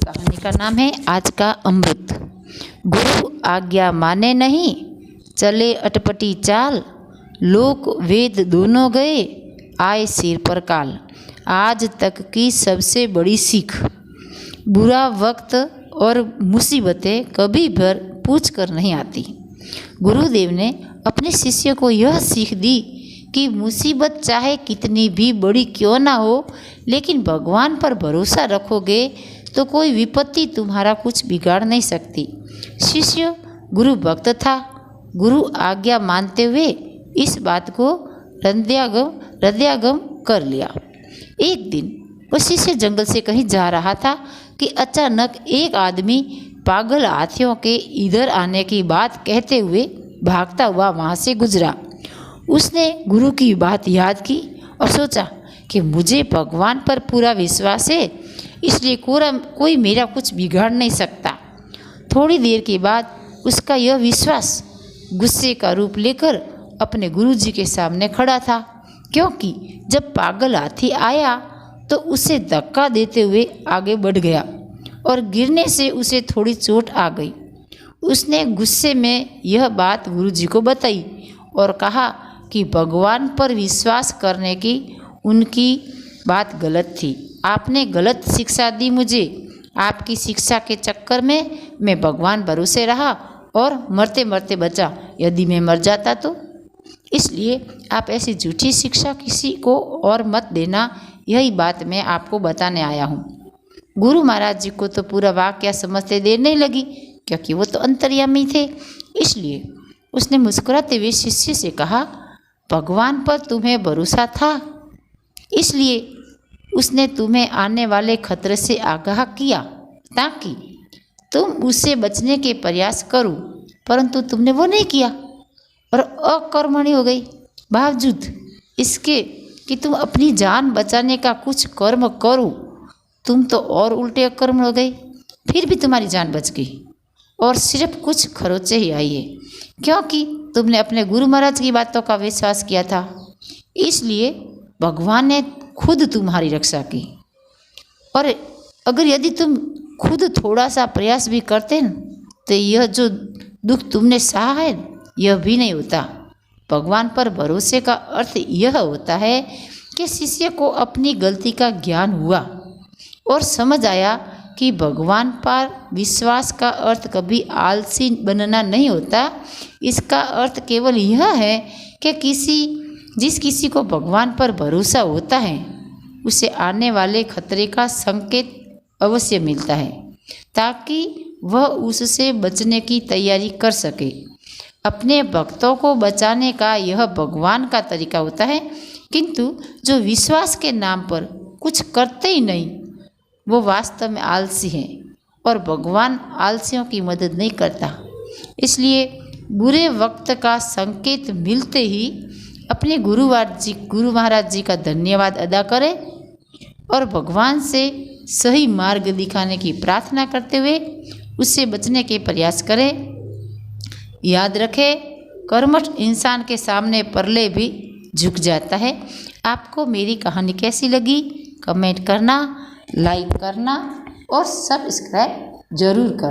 कहानी का नाम है आज का अमृत। गुरु आज्ञा माने नहीं, चले अटपटी चाल, लोक वेद दोनों गए, आए सिर पर काल। आज तक की सबसे बड़ी सीख, बुरा वक्त और मुसीबतें कभी भर पूछ कर नहीं आती। गुरुदेव ने अपने शिष्य को यह सीख दी कि मुसीबत चाहे कितनी भी बड़ी क्यों ना हो, लेकिन भगवान पर भरोसा रखोगे तो कोई विपत्ति तुम्हारा कुछ बिगाड़ नहीं सकती। शिष्य गुरु भक्त था। गुरु आज्ञा मानते हुए इस बात को हृदयंगम कर लिया। एक दिन वह शिष्य जंगल से कहीं जा रहा था कि अचानक एक आदमी पागल हाथियों के इधर आने की बात कहते हुए भागता हुआ वहाँ से गुजरा। उसने गुरु की बात याद की और सोचा कि मुझे भगवान पर पूरा विश्वास है, इसलिए कोई मेरा कुछ बिगाड़ नहीं सकता। थोड़ी देर के बाद उसका यह विश्वास गुस्से का रूप लेकर अपने गुरुजी के सामने खड़ा था, क्योंकि जब पागल हाथी आया तो उसे धक्का देते हुए आगे बढ़ गया और गिरने से उसे थोड़ी चोट आ गई। उसने गुस्से में यह बात गुरुजी को बताई और कहा कि भगवान पर विश्वास करने की उनकी बात गलत थी। आपने गलत शिक्षा दी मुझे। आपकी शिक्षा के चक्कर में मैं भगवान भरोसे रहा और मरते मरते बचा। यदि मैं मर जाता तो? इसलिए आप ऐसी झूठी शिक्षा किसी को और मत देना। यही बात मैं आपको बताने आया हूँ। गुरु महाराज जी को तो पूरा वाक्य समझते देर नहीं लगी, क्योंकि वो तो अंतर्यामी थे। इसलिए उसने मुस्कुराते हुए शिष्य से कहा, भगवान पर तुम्हें भरोसा था, इसलिए उसने तुम्हें आने वाले खतरे से आगाह किया ताकि तुम उससे बचने के प्रयास करो, परंतु तुमने वो नहीं किया और अकर्मणी हो गई। बावजूद इसके कि तुम अपनी जान बचाने का कुछ कर्म करो, तुम तो और उल्टे अकर्म हो गई। फिर भी तुम्हारी जान बच गई और सिर्फ कुछ खरोचे ही आई है, क्योंकि तुमने अपने गुरु महाराज की बातों का विश्वास किया था। इसलिए भगवान ने खुद तुम्हारी रक्षा की। और अगर यदि तुम खुद थोड़ा सा प्रयास भी करते न, तो यह जो दुख तुमने सहा है यह भी नहीं होता। भगवान पर भरोसे का अर्थ यह होता है कि शिष्य को अपनी गलती का ज्ञान हुआ और समझ आया कि भगवान पर विश्वास का अर्थ कभी आलसी बनना नहीं होता। इसका अर्थ केवल यह है कि जिस किसी को भगवान पर भरोसा होता है उसे आने वाले खतरे का संकेत अवश्य मिलता है, ताकि वह उससे बचने की तैयारी कर सके। अपने भक्तों को बचाने का यह भगवान का तरीका होता है, किंतु जो विश्वास के नाम पर कुछ करते ही नहीं वो वास्तव में आलसी हैं और भगवान आलसियों की मदद नहीं करता। इसलिए बुरे वक्त का संकेत मिलते ही अपने गुरु महाराज जी का धन्यवाद अदा करें और भगवान से सही मार्ग दिखाने की प्रार्थना करते हुए उससे बचने के प्रयास करें। याद रखें, कर्मठ इंसान के सामने परले भी झुक जाता है। आपको मेरी कहानी कैसी लगी कमेंट करना, लाइक करना और सब्सक्राइब जरूर करना।